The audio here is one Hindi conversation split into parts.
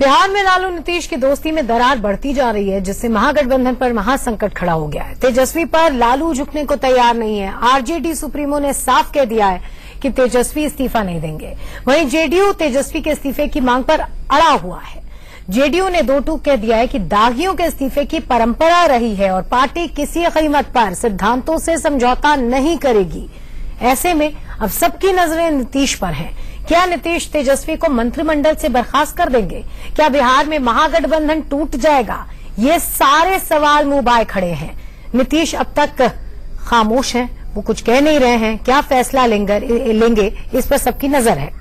बिहार में लालू नीतीश की दोस्ती में दरार बढ़ती जा रही है, जिससे महागठबंधन पर महासंकट खड़ा हो गया है। तेजस्वी पर लालू झुकने को तैयार नहीं है। आरजेडी सुप्रीमो ने साफ कह दिया है कि तेजस्वी इस्तीफा नहीं देंगे। वहीं जेडीयू तेजस्वी के इस्तीफे की मांग पर अड़ा हुआ है। जेडीयू ने दो टूक कह दिया है कि दागियों के इस्तीफे की परंपरा रही है और पार्टी किसी कीमत पर सिद्धांतों से समझौता नहीं करेगी। ऐसे में अब सबकी नजरें नीतीश पर हैं। क्या नीतीश तेजस्वी को मंत्रिमंडल से बर्खास्त कर देंगे? क्या बिहार में महागठबंधन टूट जाएगा? ये सारे सवाल मुंह बाए खड़े हैं। नीतीश अब तक खामोश हैं, वो कुछ कह नहीं रहे हैं। क्या फैसला लेंगे इस पर सबकी नजर है।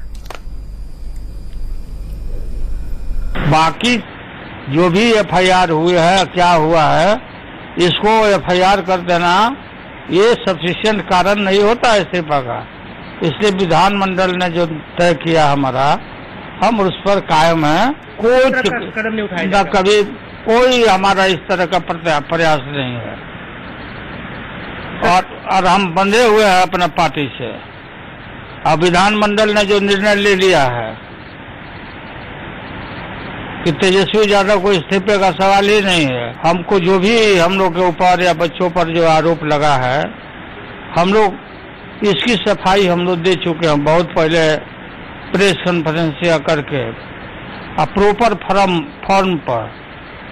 बाकी जो भी एफआईआर हुई है, क्या हुआ है, इसको एफआईआर कर देना ये सफिशिएंट कारण नहीं होता इस्तीफा का। इसलिए विधानमंडल ने जो तय किया हमारा, हम उस पर कायम है। कोई कदम नहीं उठाया, कभी कोई हमारा इस तरह का प्रयास नहीं है और हम बंधे हुए हैं अपना पार्टी से। अब विधानमंडल ने जो निर्णय ले लिया है कि तेजस्वी यादव को इस्तीफे का सवाल ही नहीं है। हमको जो भी हम लोग के ऊपर या बच्चों पर जो आरोप लगा है, हम लोग इसकी सफाई हम लोग दे चुके हैं बहुत पहले प्रेस कॉन्फ्रेंस करके। प्रॉपर फॉर्म पर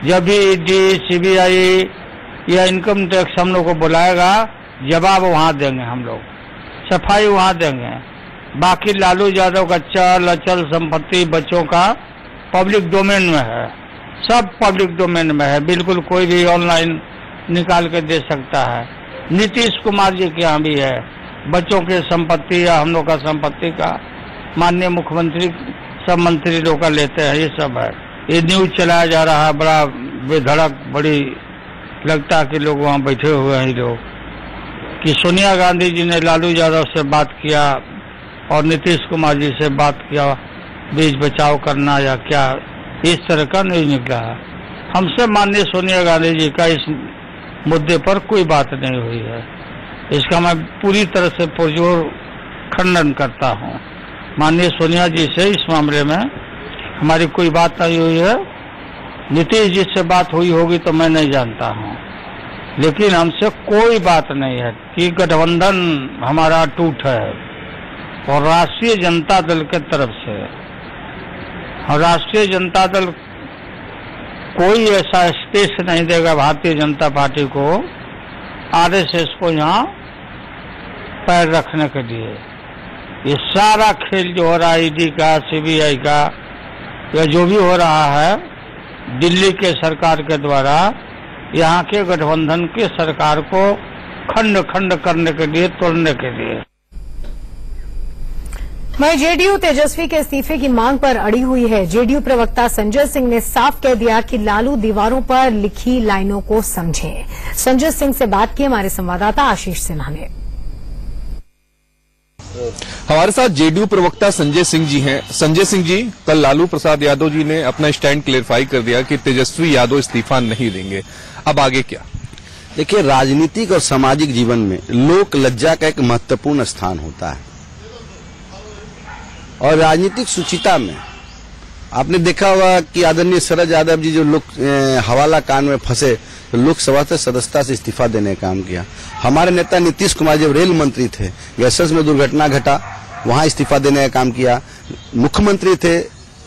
जब भी ईडी, सीबीआई या इनकम टैक्स हम लोग को बुलाएगा, जवाब वहां देंगे, हम लोग सफाई वहां देंगे। बाकी लालू यादव का चल अचल संपत्ति बच्चों का पब्लिक डोमेन में है, सब पब्लिक डोमेन में है, बिल्कुल कोई भी ऑनलाइन निकाल के दे सकता है। नीतीश कुमार जी के यहाँ भी है, बच्चों की संपत्ति या हम लोग का संपत्ति का माननीय मुख्यमंत्री सब मंत्री लोग का लेते हैं, ये सब है। ये न्यूज चलाया जा रहा है, बड़ा बेधड़क, बड़ी लगता है कि लोग वहाँ बैठे हुए हैं लोग, कि सोनिया गांधी जी ने लालू यादव से बात किया और नीतीश कुमार जी से बात किया, बीच बचाव करना या क्या, इस तरह का नहीं निकला है। हमसे माननीय सोनिया गांधी जी का इस मुद्दे पर कोई बात नहीं हुई है। इसका मैं पूरी तरह से पुरजोर खंडन करता हूँ। माननीय सोनिया जी से इस मामले में हमारी कोई बात नहीं हुई है। नीतीश जी से बात हुई होगी तो मैं नहीं जानता हूँ, लेकिन हमसे कोई बात नहीं है कि गठबंधन हमारा टूट है। और राष्ट्रीय जनता दल के तरफ से, और राष्ट्रीय जनता दल कोई ऐसा स्पेस नहीं देगा भारतीय जनता पार्टी को, आरएसएस को यहाँ पैर रखने के लिए। ये सारा खेल जो हो रहा है ईडी का, सीबीआई का, या जो भी हो रहा है दिल्ली के सरकार के द्वारा, यहाँ के गठबंधन की सरकार को खंड खंड करने के लिए, तोड़ने के लिए। वहीं जेडीयू तेजस्वी के इस्तीफे की मांग पर अड़ी हुई है। जेडीयू प्रवक्ता संजय सिंह ने साफ कह दिया कि लालू दीवारों पर लिखी लाइनों को समझें। संजय सिंह से बात की हमारे संवाददाता आशीष सिन्हा ने। हमारे साथ जेडीयू प्रवक्ता संजय सिंह जी हैं। संजय सिंह जी, कल लालू प्रसाद यादव जी ने अपना स्टैंड क्लेरिफाई कर दिया कि तेजस्वी यादव इस्तीफा नहीं देंगे, अब आगे क्या? देखिए, राजनीतिक और सामाजिक जीवन में लोक लज्जा का एक महत्वपूर्ण स्थान होता है और राजनीतिक सुचिता में आपने देखा होगा कि आदरणीय शरद यादव जी जो हवाला कांड में फंसे तो लोकसभा से सदस्यता से इस्तीफा देने का काम किया। हमारे नेता नीतीश कुमार जब रेल मंत्री थे, गैसेस में दुर्घटना घटा, वहां इस्तीफा देने का काम किया। मुख्यमंत्री थे,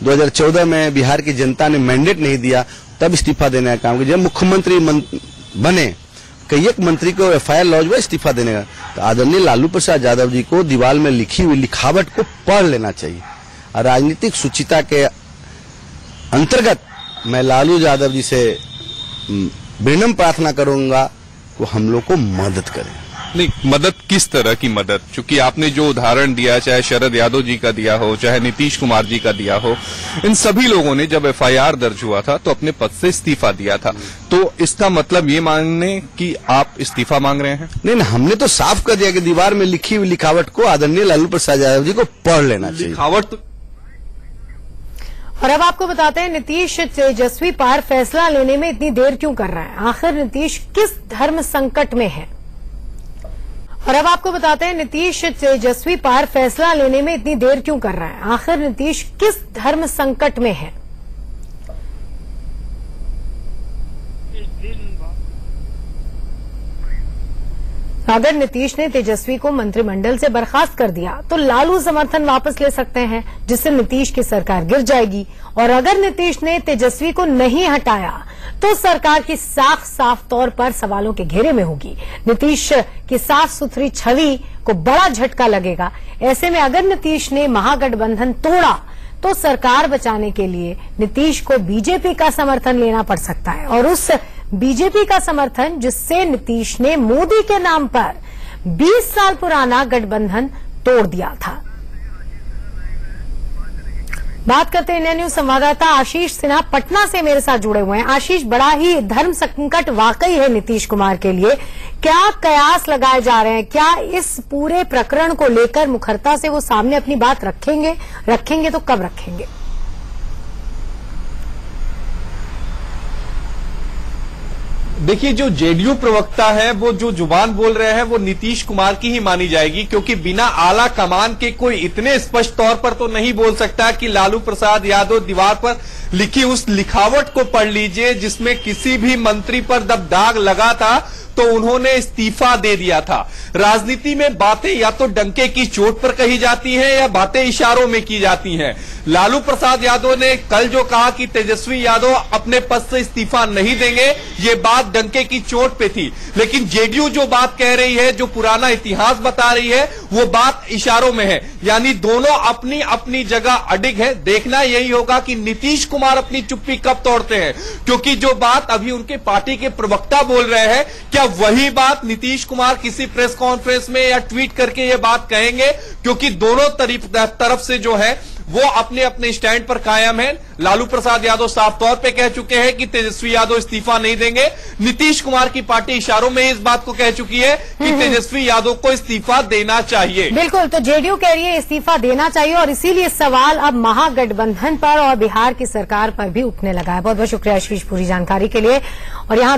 2014 में बिहार की जनता ने मैंडेट नहीं दिया, तब इस्तीफा देने का काम किया। जब मुख्यमंत्री बने, कई एक मंत्री को एफआईआर लॉन्च हुआ इस्तीफा देने का, तो आदरणीय लालू प्रसाद यादव जी को दीवार में लिखी हुई लिखावट को पढ़ लेना चाहिए। और राजनीतिक सुचिता के अंतर्गत मैं लालू यादव जी से विनम्र प्रार्थना करूंगा कि हम लोग को मदद करें। नहीं, मदद किस तरह की मदद? क्योंकि आपने जो उदाहरण दिया, चाहे शरद यादव जी का दिया हो, चाहे नीतीश कुमार जी का दिया हो, इन सभी लोगों ने जब एफआईआर दर्ज हुआ था तो अपने पद से इस्तीफा दिया था। तो इसका मतलब ये मानने कि आप इस्तीफा मांग रहे हैं? नहीं, हमने तो साफ कर दिया कि दीवार में लिखी हुई लिखावट को आदरणीय लालू प्रसाद यादव जी को पढ़ लेना चाहिए। लिखावट तो और अब आपको बताते हैं नीतीश तेजस्वी पर फैसला लेने में इतनी देर क्यों कर रहा है। आखिर नीतीश किस धर्म संकट में है? और अब आपको बताते हैं नीतीश तेजस्वी पर फैसला लेने में इतनी देर क्यों कर रहा है। आखिर नीतीश किस धर्म संकट में है? अगर नीतीश ने तेजस्वी को मंत्रिमंडल से बर्खास्त कर दिया तो लालू समर्थन वापस ले सकते हैं, जिससे नीतीश की सरकार गिर जाएगी। और अगर नीतीश ने तेजस्वी को नहीं हटाया तो सरकार की साख साफ तौर पर सवालों के घेरे में होगी। नीतीश की साफ सुथरी छवि को बड़ा झटका लगेगा। ऐसे में अगर नीतीश ने महागठबंधन तोड़ा तो सरकार बचाने के लिए नीतीश को बीजेपी का समर्थन लेना पड़ सकता है, और उस बीजेपी का समर्थन जिससे नीतीश ने मोदी के नाम पर 20 साल पुराना गठबंधन तोड़ दिया था। बात करते हैं इंडिया न्यूज संवाददाता आशीष सिन्हा पटना से मेरे साथ जुड़े हुए हैं। आशीष, बड़ा ही धर्म संकट वाकई है नीतीश कुमार के लिए, क्या कयास लगाए जा रहे हैं? क्या इस पूरे प्रकरण को लेकर मुखरता से वो सामने अपनी बात रखेंगे तो कब रखेंगे? देखिए, जो जेडीयू प्रवक्ता है वो जो जुबान बोल रहे हैं वो नीतीश कुमार की ही मानी जाएगी, क्योंकि बिना आला कमान के कोई इतने स्पष्ट तौर पर तो नहीं बोल सकता कि लालू प्रसाद यादव दीवार पर लिखी उस लिखावट को पढ़ लीजिए जिसमें किसी भी मंत्री पर जब दाग लगा था तो उन्होंने इस्तीफा दे दिया था। राजनीति में बातें या तो डंके की चोट पर कही जाती हैं या बातें इशारों में की जाती हैं। लालू प्रसाद यादव ने कल जो कहा कि तेजस्वी यादव अपने पद से इस्तीफा नहीं देंगे, ये बात डंके की चोट पे थी, लेकिन जेडीयू जो बात कह रही है, जो पुराना इतिहास बता रही है, वो बात इशारों में है। यानी दोनों अपनी अपनी जगह अडिग है। देखना यही होगा कि नीतीश कुमार अपनी चुप्पी कब तोड़ते हैं, क्योंकि जो बात अभी उनके पार्टी के प्रवक्ता बोल रहे हैं, क्या वही बात नीतीश कुमार किसी प्रेस कॉन्फ्रेंस में या ट्वीट करके ये बात कहेंगे? क्योंकि दोनों तरफ से जो है वो अपने अपने स्टैंड पर कायम है। लालू प्रसाद यादव साफ तौर पे कह चुके हैं कि तेजस्वी यादव इस्तीफा नहीं देंगे। नीतीश कुमार की पार्टी इशारों में इस बात को कह चुकी है कि तेजस्वी यादव को इस्तीफा देना चाहिए। बिल्कुल, तो जेडीयू कह रही है इस्तीफा देना चाहिए, और इसीलिए सवाल अब महागठबंधन पर और बिहार की सरकार पर भी उठने लगा है। बहुत बहुत शुक्रिया आशीष पूरी जानकारी के लिए। और यहाँ